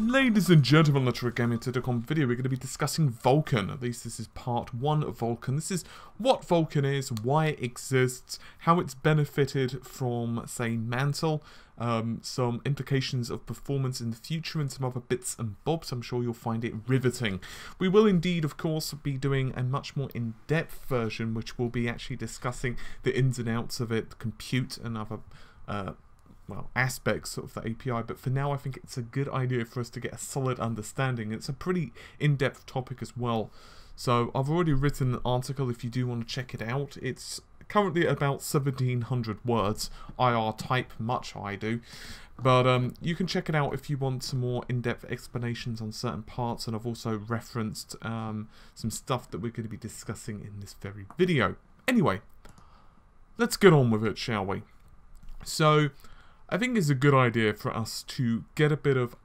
Ladies and gentlemen, let's Gaming Today.com video. We're going to be discussing Vulcan. At least this is part 1 of Vulcan. This is what Vulcan is, why it exists, how it's benefited from, say, Mantle, some implications of performance in the future, and some other bits and bobs. I'm sure you'll find it riveting. We will indeed, of course, be doing a much more in-depth version, which will be actually discussing the ins and outs of it, compute, and other well, aspects of the API, but for now I think it's a good idea for us to get a solid understanding. It's a pretty in-depth topic as well, so I've already written an article if you do want to check it out. It's currently about 1700 words, IR type, much I do, but you can check it out if you want some more in-depth explanations on certain parts, and I've also referenced some stuff that we're going to be discussing in this very video. Anyway, let's get on with it, shall we? So I think it's a good idea for us to get a bit of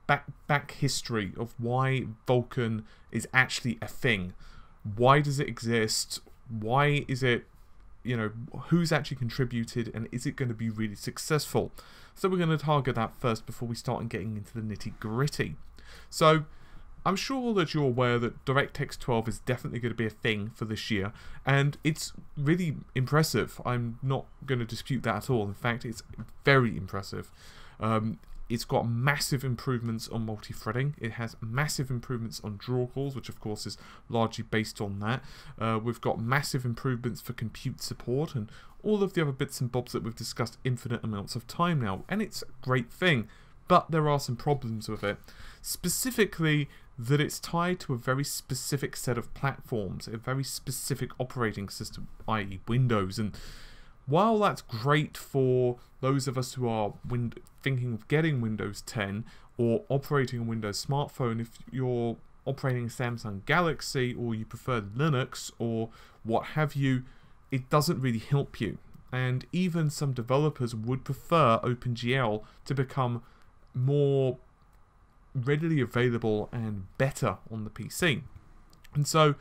back history of why Vulcan is actually a thing. Why does it exist? Why is it, you know, who's actually contributed, and is it going to be really successful? So we're going to target that first before we start getting into the nitty-gritty. So I'm sure that you're aware that DirectX 12 is definitely going to be a thing for this year, and it's really impressive. I'm not going to dispute that at all. In fact, it's very impressive. It's got massive improvements on multi-threading. It has massive improvements on draw calls, which of course is largely based on that. We've got massive improvements for compute support and all of the other bits and bobs that we've discussed infinite amounts of time now, and it's a great thing. But there are some problems with it. Specifically, that it's tied to a very specific set of platforms, a very specific operating system, i.e. Windows. And while that's great for those of us who are thinking of getting Windows 10 or operating a Windows smartphone, if you're operating a Samsung Galaxy or you prefer Linux or what have you, it doesn't really help you. And even some developers would prefer OpenGl to become more readily available and better on the PC. And so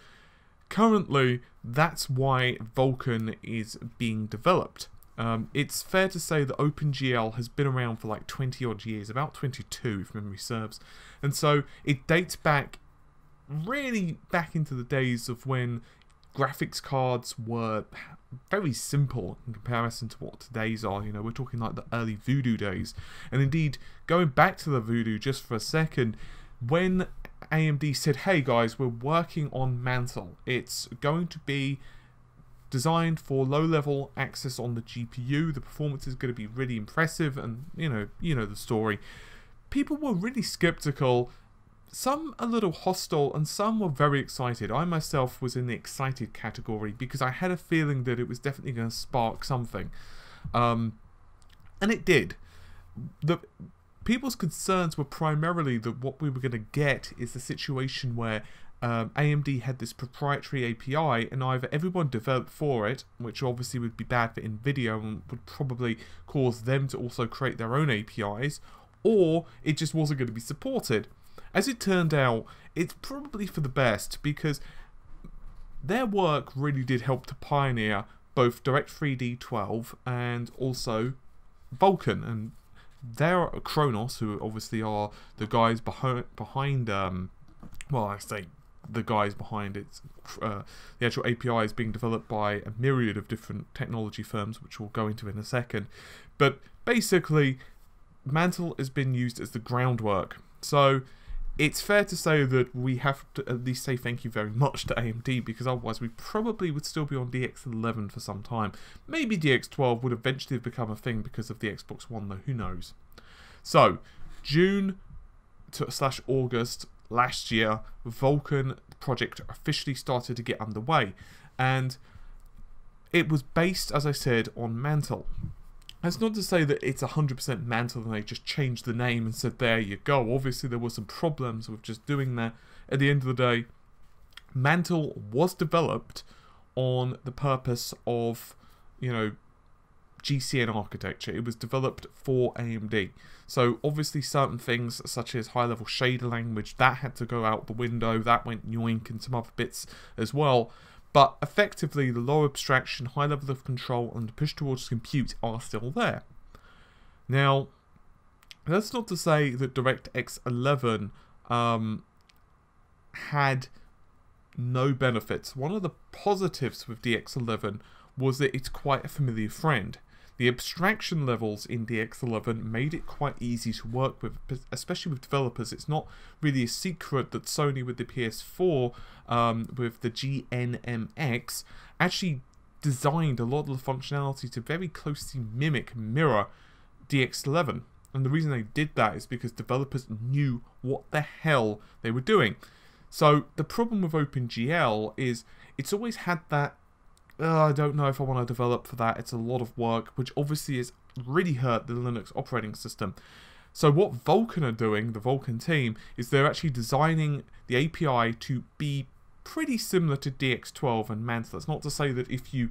currently that's why Vulcan is being developed. It's fair to say that OpenGl has been around for like 20 odd years, about 22 if memory serves, and so it dates back really back into the days of when graphics cards were very simple in comparison to what today's are. You know, we're talking like the early Voodoo days. And indeed, going back to the Voodoo just for a second, when AMD said, hey guys, we're working on Mantle. It's going to be designed for low-level access on the GPU. The performance is going to be really impressive, and you know the story. People were really skeptical. Some a little hostile, and some were very excited. I myself was in the excited category because I had a feeling that it was definitely going to spark something. And it did. The people's concerns were primarily that what we were going to get is the situation where AMD had this proprietary API, and either everyone developed for it, which obviously would be bad for NVIDIA and would probably cause them to also create their own APIs, or it just wasn't going to be supported. As it turned out, it's probably for the best, because their work really did help to pioneer both DirectX 12 and also Vulcan. And they're Kronos, who obviously are the guys behind well, I say the guys behind it. The actual API is being developed by a myriad of different technology firms, which we'll go into in a second. But basically, Mantle has been used as the groundwork. So it's fair to say that we have to at least say thank you very much to AMD, because otherwise we probably would still be on DX11 for some time. Maybe DX12 would eventually have become a thing because of the Xbox One, though, who knows. So, June / August last year, Vulcan project officially started to get underway, and it was based, as I said, on Mantle. That's not to say that it's 100% Mantle and they just changed the name and said, there you go. Obviously, there were some problems with just doing that. At the end of the day, Mantle was developed on the purpose of, you know, GCN architecture. It was developed for AMD. So, obviously, certain things such as high-level shader language, that had to go out the window. That went yoink, and some other bits as well. But effectively, the low abstraction, high level of control, and the push towards compute are still there. Now, That's not to say that DirectX 11 had no benefits. One of the positives with DX11 was that it's quite a familiar friend. The abstraction levels in DX11 made it quite easy to work with, especially with developers. It's not really a secret that Sony with the PS4, with the GNMX, actually designed a lot of the functionality to very closely mirror DX11. And the reason they did that is because developers knew what the hell they were doing. So the problem with OpenGl is it's always had that, I don't know if I want to develop for that, it's a lot of work, which obviously has really hurt the Linux operating system. So what Vulkan are doing, the Vulcan team, is they're actually designing the API to be pretty similar to DX12 and Mantle. That's not to say that if you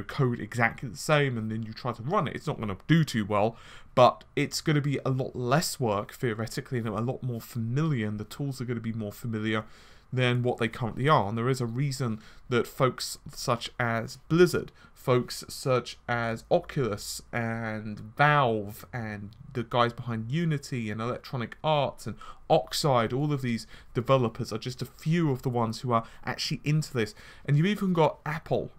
code exactly the same and then you try to run it, it's not going to do too well, but it's going to be a lot less work theoretically and a lot more familiar, and the tools are going to be more familiar than what they currently are. And there is a reason that folks such as Blizzard, folks such as Oculus and Valve and the guys behind Unity and Electronic Arts and Oxide, all of these developers are just a few of the ones who are actually into this. And you've even got Apple,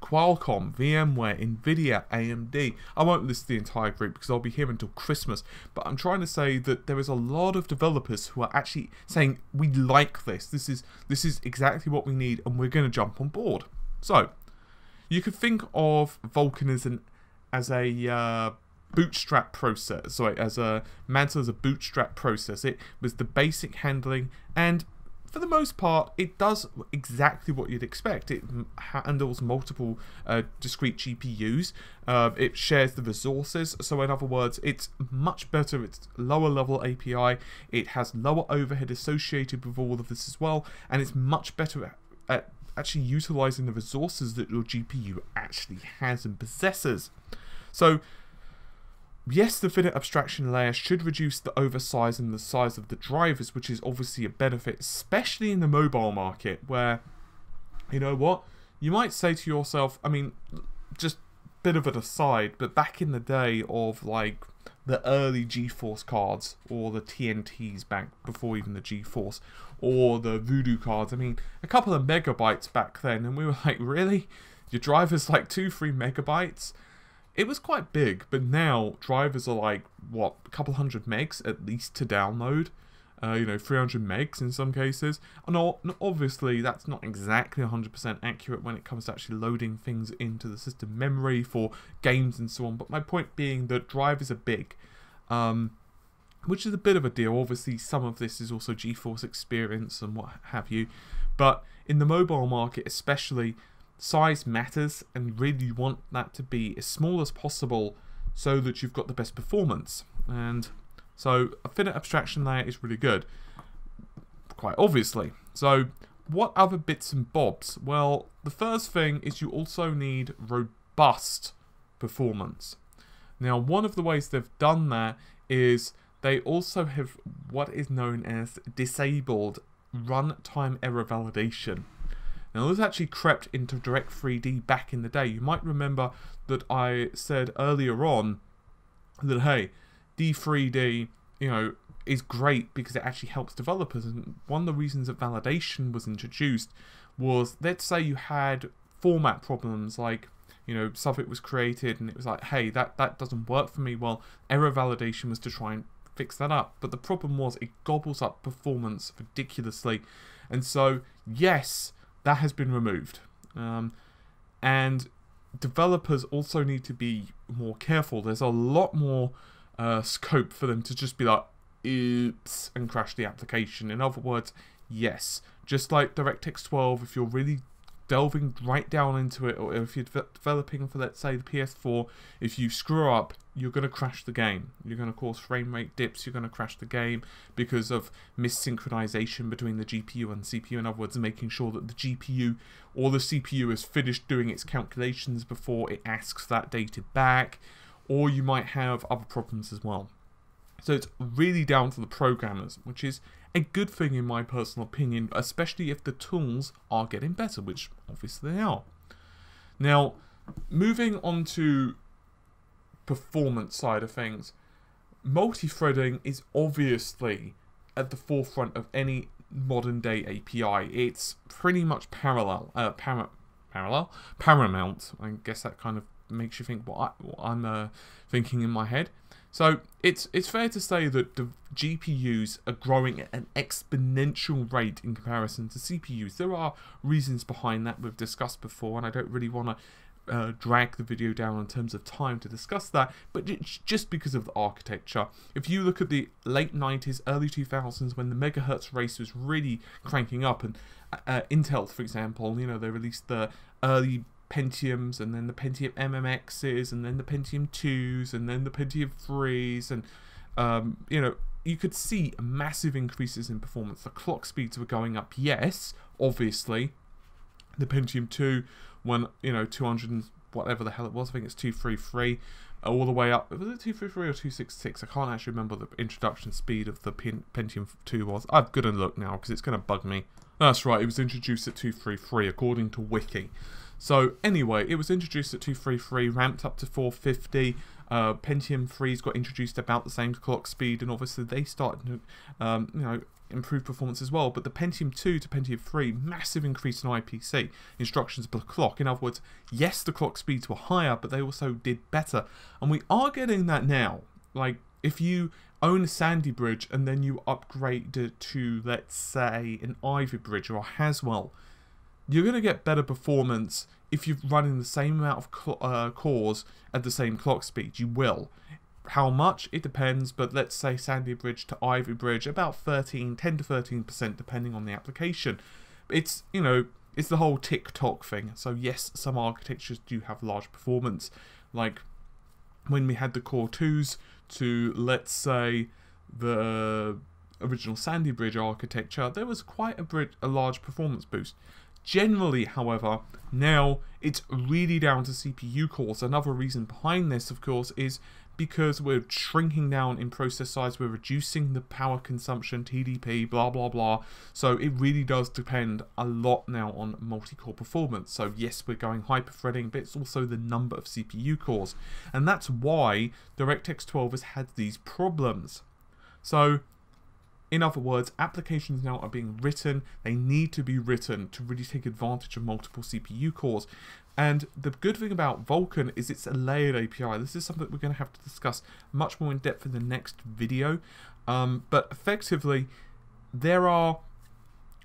Qualcomm, VMware, Nvidia, AMD. I won't list the entire group because I'll be here until Christmas, but I'm trying to say that there is a lot of developers who are actually saying, we like this, this is exactly what we need, and we're going to jump on board. So you could think of Vulkan as a bootstrap process, sorry, as a Mantle as a bootstrap process. It was the basic handling, and for the most part, it does exactly what you'd expect. It handles multiple discrete GPUs. It shares the resources. So in other words, it's much better. It's lower level API. It has lower overhead associated with all of this as well. And it's much better at actually utilizing the resources that your GPU actually has and possesses. So yes, the finite abstraction layer should reduce the oversize and the size of the drivers, which is obviously a benefit, especially in the mobile market, where, you know what, you might say to yourself, I mean, just a bit of an aside, but back in the day of like the early GeForce cards, or the TNTs back before even the GeForce, or the Voodoo cards, I mean, a couple of megabytes back then, and we were like, really? Your driver's like 2-3 megabytes? It was quite big, but now drivers are like, what, a couple hundred megs at least to download? 300 megs in some cases. And obviously, that's not exactly 100% accurate when it comes to actually loading things into the system memory for games and so on. But my point being that drivers are big, which is a bit of a deal. Obviously, some of this is also GeForce experience and what have you. But in the mobile market especially, size matters, and really you want that to be as small as possible so that you've got the best performance. And so a finite abstraction layer is really good, quite obviously. So what other bits and bobs? Well, the first thing is you also need robust performance. Now, one of the ways they've done that is they also have what is known as disabled runtime error validation. Now, this actually crept into Direct3D back in the day. You might remember that I said earlier on that, hey, D3D, is great because it actually helps developers. And one of the reasons that validation was introduced was, let's say you had format problems, like, something was created and it was like, hey, that doesn't work for me. Well, error validation was to try and fix that up. But the problem was it gobbles up performance ridiculously. And so, yes, that has been removed. And developers also need to be more careful. There's a lot more scope for them to just be like, oops, and crash the application. In other words, yes, just like DirectX 12, if you're really delving right down into it, or if you're developing for, let's say, the PS4, if you screw up, you're going to crash the game. You're going to cause frame rate dips, you're going to crash the game because of missynchronization between the GPU and CPU. In other words, making sure that the GPU or the CPU is finished doing its calculations before it asks that data back, or you might have other problems as well. So it's really down to the programmers, which is a good thing in my personal opinion, especially if the tools are getting better, which obviously they are. Now, moving on to performance side of things, multi-threading is obviously at the forefront of any modern day API. It's pretty much paramount. I guess that kind of makes you think what I'm thinking in my head. So it's fair to say that the GPUs are growing at an exponential rate in comparison to CPUs. There are reasons behind that we've discussed before, and I don't really want to drag the video down in terms of time to discuss that, but it's just because of the architecture. If you look at the late 90s, early 2000s, when the megahertz race was really cranking up, and Intel, for example, you know, they released the early Pentiums, and then the Pentium MMXs, and then the Pentium 2s, and then the Pentium 3s, and you know, you could see massive increases in performance. The clock speeds were going up, yes, obviously. The Pentium 2, when, you know, 200 and whatever the hell it was, I think it's 233, all the way up. Was it 233 or 266? I can't actually remember the introduction speed of the Pentium 2 was. I've got to look now because it's going to bug me. That's right, it was introduced at 233 according to Wiki. So anyway, it was introduced at 233, ramped up to 450. Pentium 3s got introduced about the same clock speed, and obviously they started to, you know, improve performance as well. But the Pentium 2 to Pentium 3, massive increase in IPC, instructions per clock. In other words, yes, the clock speeds were higher, but they also did better. And we are getting that now. Like, if you own a Sandy Bridge and then you upgrade it to, let's say, an Ivy Bridge or a Haswell, you're going to get better performance if you're running the same amount of cores at the same clock speed. You will. How much? It depends, but let's say Sandy Bridge to Ivy Bridge, about 10 to 13% depending on the application. It's, you know, it's the whole tick-tock thing. So yes, some architectures do have large performance. Like when we had the Core 2s to, let's say, the original Sandy Bridge architecture, there was quite a large performance boost. Generally, however, now it's really down to CPU cores. Another reason behind this, of course, is because we're shrinking down in process size, we're reducing the power consumption, TDP, blah, blah, blah. So it really does depend a lot now on multi-core performance. So yes, we're going hyper-threading, but it's also the number of CPU cores. And that's why DirectX 12 has had these problems. So, in other words, applications now are being written, they need to be written to really take advantage of multiple CPU cores. And the good thing about Vulkan is it's a layered API. This is something we're going to have to discuss much more in depth in the next video. But effectively, there are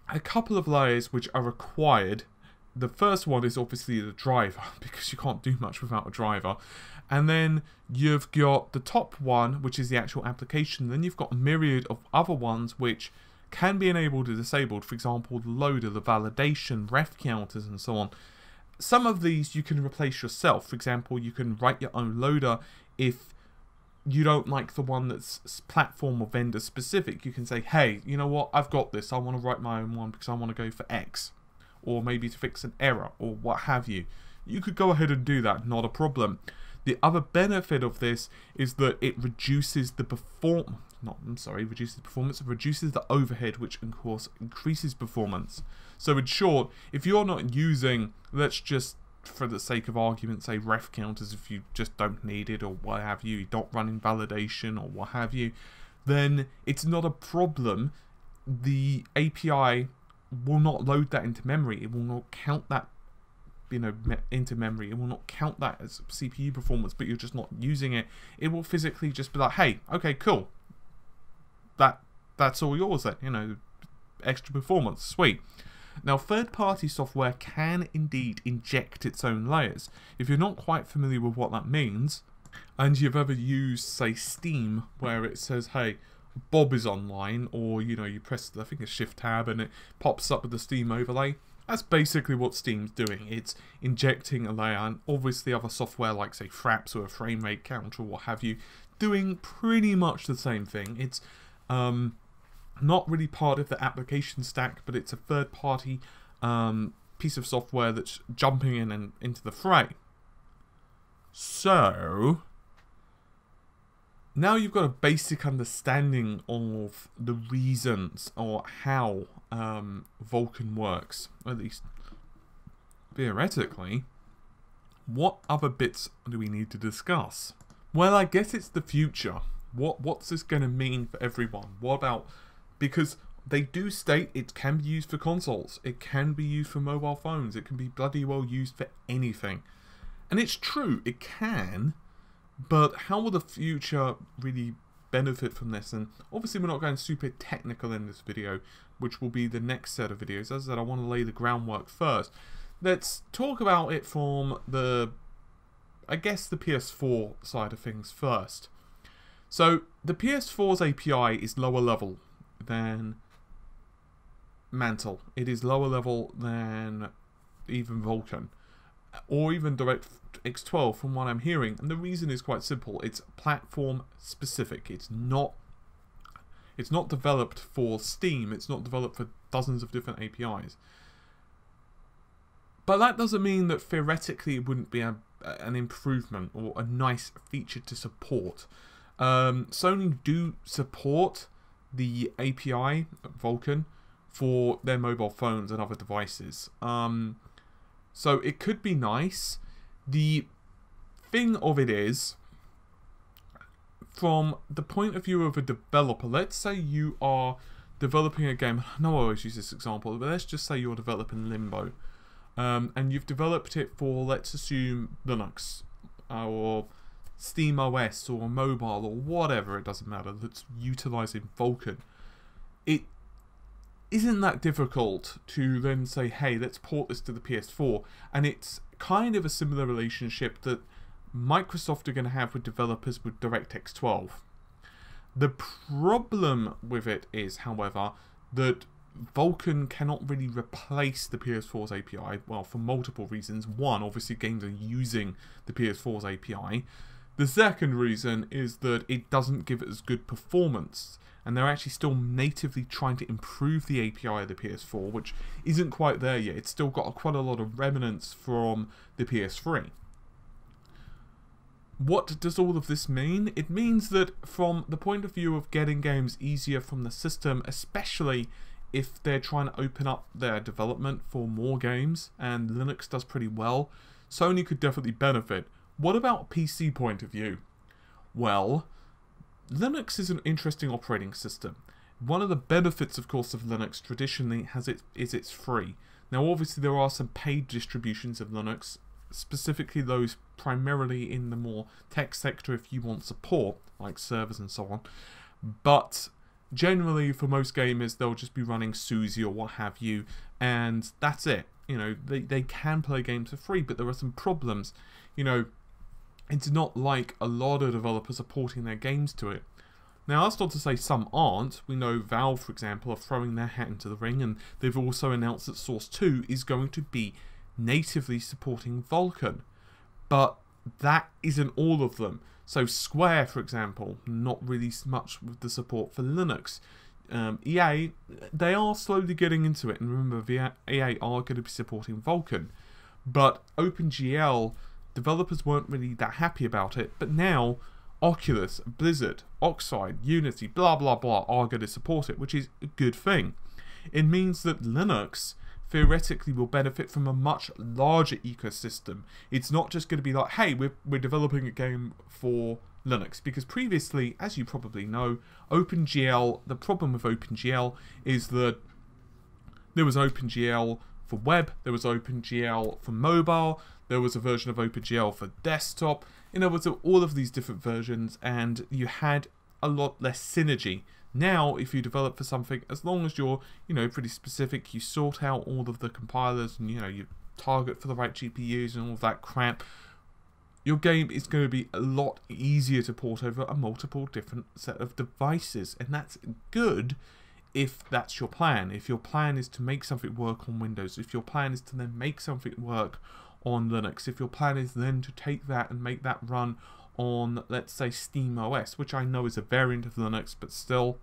a couple of layers which are required. The first one is obviously the driver, because you can't do much without a driver. And then you've got the top one, which is the actual application. Then you've got a myriad of other ones which can be enabled or disabled. For example, the loader, the validation, ref counters, and so on. Some of these you can replace yourself. For example, you can write your own loader if you don't like the one that's platform or vendor specific. You can say, hey, you know what, I've got this. I want to write my own one because I want to go for X. Or maybe to fix an error, or what have you. You could go ahead and do that, not a problem. The other benefit of this is that it reduces the performance, it reduces the overhead, which of course increases performance. So in short, if you're not using, let's just, for the sake of argument, say ref counters, if you just don't need it or what have you, you're not running validation or what have you, then it's not a problem. The API will not load that into memory. It will not count that, you know, into memory. It will not count that as CPU performance, but you're just not using it. It will physically just be like, hey, okay, cool. That's all yours then, you know, extra performance, sweet. Now, third-party software can indeed inject its own layers. If you're not quite familiar with what that means, and you've ever used, say, Steam, where it says, hey, Bob is online, or, you know, you press, I think, a shift tab and it pops up with the Steam overlay. That's basically what Steam's doing. It's injecting a layer, and obviously other software like, say, Fraps or a frame rate counter or what have you, doing pretty much the same thing. It's not really part of the application stack, but it's a third-party piece of software that's jumping in and into the fray. So now you've got a basic understanding of the reasons or how Vulkan works, at least theoretically. What other bits do we need to discuss? Well, I guess it's the future. What's this going to mean for everyone? What about, because they do state it can be used for consoles, it can be used for mobile phones, it can be bloody well used for anything. And it's true, it can, but how will the future really benefit from this? And obviously we're not going super technical in this video, which will be the next set of videos. As I said, I want to lay the groundwork first. Let's talk about it from the, I guess, the PS4 side of things first. So the PS4's API is lower level than Mantle. It is lower level than even Vulcan, or even DirectX 12 from what I'm hearing. And the reason is quite simple. It's platform specific. It's not developed for Steam. It's not developed for dozens of different APIs. But that doesn't mean that theoretically it wouldn't be an improvement or a nice feature to support. Sony do support the API Vulcan for their mobile phones and other devices. So it could be nice. The thing of it is, from the point of view of a developer, let's say you are developing a game. I know I always use this example, but let's just say you're developing Limbo. And you've developed it for, let's assume, Linux, or Steam OS, or mobile, or whatever, it doesn't matter, that's utilizing Vulkan. It isn't that difficult to then say, hey, let's port this to the PS4, and it's kind of a similar relationship that Microsoft are going to have with developers with DirectX 12. The problem with it is, however, that Vulkan cannot really replace the PS4's API, well, for multiple reasons. One, obviously games are using the PS4's API. The second reason is that it doesn't give it as good performance, and they're actually still natively trying to improve the API of the PS4, which isn't quite there yet. It's still got quite a lot of remnants from the PS3. What does all of this mean? It means that from the point of view of getting games easier from the system, especially if they're trying to open up their development for more games, and Linux does pretty well, Sony could definitely benefit. What about a PC point of view? Well, Linux is an interesting operating system. One of the benefits, of course, of Linux traditionally is it's free. Now, obviously, there are some paid distributions of Linux, specifically those primarily in the more tech sector if you want support, like servers and so on. But generally, for most gamers, they'll just be running SUSE or what have you, and that's it. You know, they can play games for free, but there are some problems. You know, it's not like a lot of developers are porting their games to it. Now, that's not to say some aren't. We know Valve, for example, are throwing their hat into the ring, and they've also announced that Source 2 is going to be natively supporting Vulkan. But that isn't all of them. So Square, for example, not really much with the support for Linux. EA, they are slowly getting into it, and remember, EA are going to be supporting Vulkan. But OpenGL, developers weren't really that happy about it, but now Oculus, Blizzard, Oxide, Unity, blah blah blah are going to support it, which is a good thing. It means that Linux theoretically will benefit from a much larger ecosystem. It's not just going to be like, hey, we're developing a game for Linux, because previously, as you probably know, OpenGL, the problem with OpenGL is that there was OpenGL for web, there was OpenGL for mobile, there was a version of OpenGL for desktop, there was all of these different versions, and you had a lot less synergy. Now, if you develop for something, as long as you're, pretty specific, you sort out all of the compilers, and, you target for the right GPUs and all of that crap, your game is going to be a lot easier to port over a multiple different set of devices, and that's good if that's your plan. If your plan is to make something work on Windows, if your plan is to then make something work on Linux, if your plan is then to take that and make that run on, let's say, Steam OS, which I know is a variant of Linux, but still,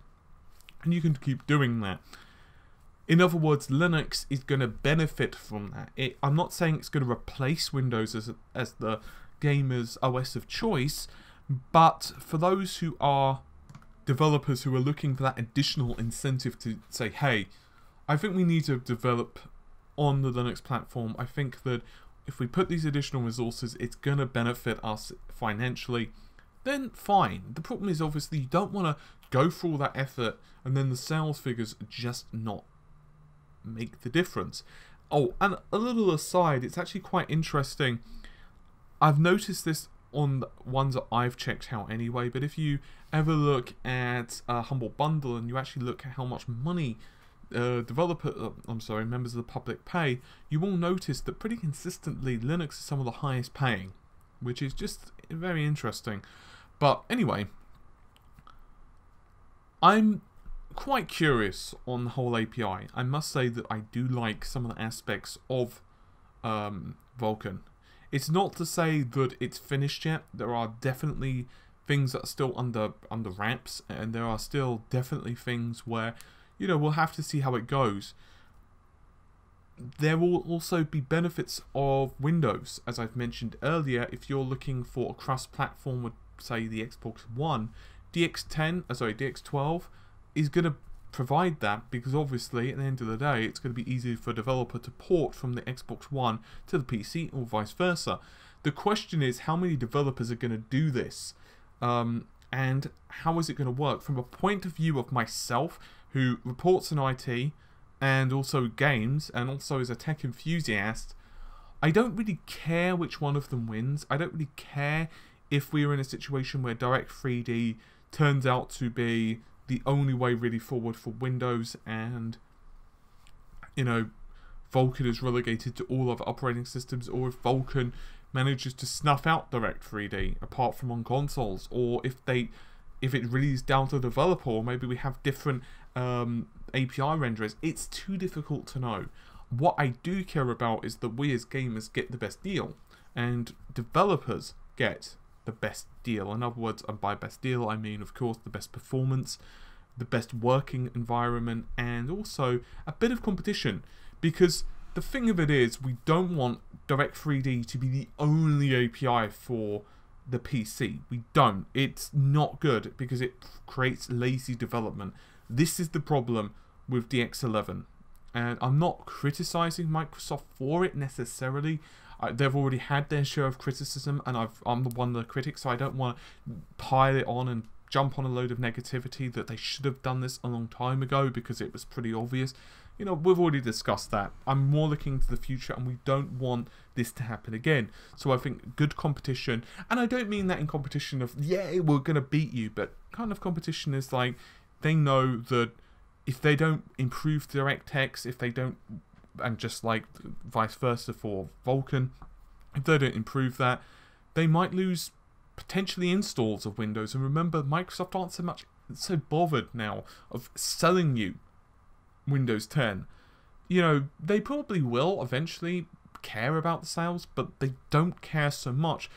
and you can keep doing that. In other words, Linux is going to benefit from that. I'm not saying it's going to replace Windows as the gamer's OS of choice, but for those who are developers who are looking for that additional incentive to say, hey, I think we need to develop on the Linux platform. I think that if we put these additional resources, it's going to benefit us financially. then fine. The problem is obviously you don't want to go through all that effort and then the sales figures just not make the difference. Oh, and a little aside, it's actually quite interesting. I've noticed this on the ones that I've checked out anyway, but if you ever look at Humble Bundle and you actually look at how much money members of the public pay, you will notice that pretty consistently Linux is some of the highest paying, which is just very interesting. But anyway, I'm quite curious on the whole API. I must say that I do like some of the aspects of Vulkan. It's not to say that it's finished yet. There are definitely things that are still under wraps, and there are still definitely things where, you know, we'll have to see how it goes. There will also be benefits of Windows, as I've mentioned earlier. If you're looking for a cross-platform with, say, the Xbox One, DX12 is going to provide that, because obviously at the end of the day it's going to be easy for a developer to port from the Xbox One to the PC or vice versa. The question is, how many developers are going to do this, and how is it going to work from a point of view of myself, who reports in IT and also games and also is a tech enthusiast. I don't really care which one of them wins. I don't really care if we're in a situation where Direct 3D turns out to be the only way really forward for Windows, and, you know, Vulkan is relegated to all other operating systems, or if Vulkan manages to snuff out Direct 3D apart from on consoles, or if it really is down to the developer, or maybe we have different API renderers. It's too difficult to know. What I do care about is that we as gamers get the best deal, and developers get the best deal. In other words, and by best deal I mean, of course, the best performance, the best working environment, and also a bit of competition. Because the thing of it is, we don't want Direct 3D to be the only API for the PC. We don't. It's not good because it creates lazy development. This is the problem with DX11, and I'm not criticizing Microsoft for it necessarily. They've already had their share of criticism, and I'm the one of the critics, so I don't want to pile it on and jump on a load of negativity that they should have done this a long time ago because it was pretty obvious. You know, we've already discussed that. I'm more looking to the future, and we don't want this to happen again. So I think good competition, and I don't mean that in competition of, yeah, we're going to beat you, but kind of competition is like, they know that if they don't improve DirectX, if they don't, and just like vice versa for Vulkan, if they don't improve that, they might lose potentially installs of Windows. And remember, Microsoft aren't so bothered now of selling you Windows 10. You know, they probably will eventually care about the sales, but they don't care so much.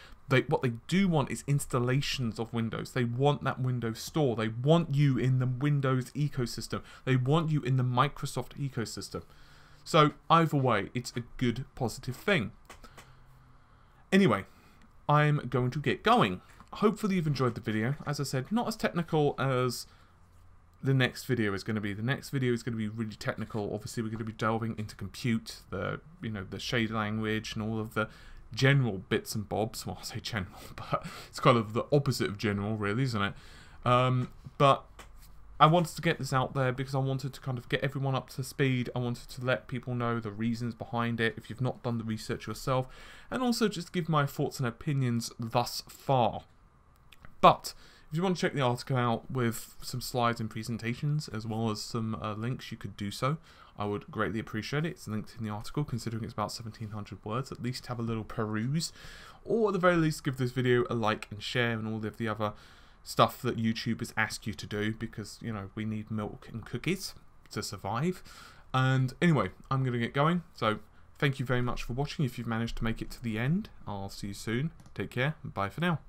What they do want is installations of Windows. They want that Windows Store. They want you in the Windows ecosystem. They want you in the Microsoft ecosystem. So either way, it's a good, positive thing. Anyway, I'm going to get going. Hopefully you've enjoyed the video. As I said, not as technical as the next video is going to be. The next video is going to be really technical. Obviously, we're going to be delving into compute, the shade language, and all of the general bits and bobs. Well, I say general, but it's kind of the opposite of general, really, isn't it? But I wanted to get this out there because I wanted to kind of get everyone up to speed. I wanted to let people know the reasons behind it if you've not done the research yourself, and also just give my thoughts and opinions thus far. But if you want to check the article out with some slides and presentations, as well as some links, you could do so. I would greatly appreciate it. It's linked in the article, considering it's about 1,700 words. At least have a little peruse, or at the very least give this video a like and share, and all of the other stuff that YouTubers ask you to do, because, you know, we need milk and cookies to survive. And anyway, I'm going to get going. So thank you very much for watching. If you've managed to make it to the end, I'll see you soon. Take care, and bye for now.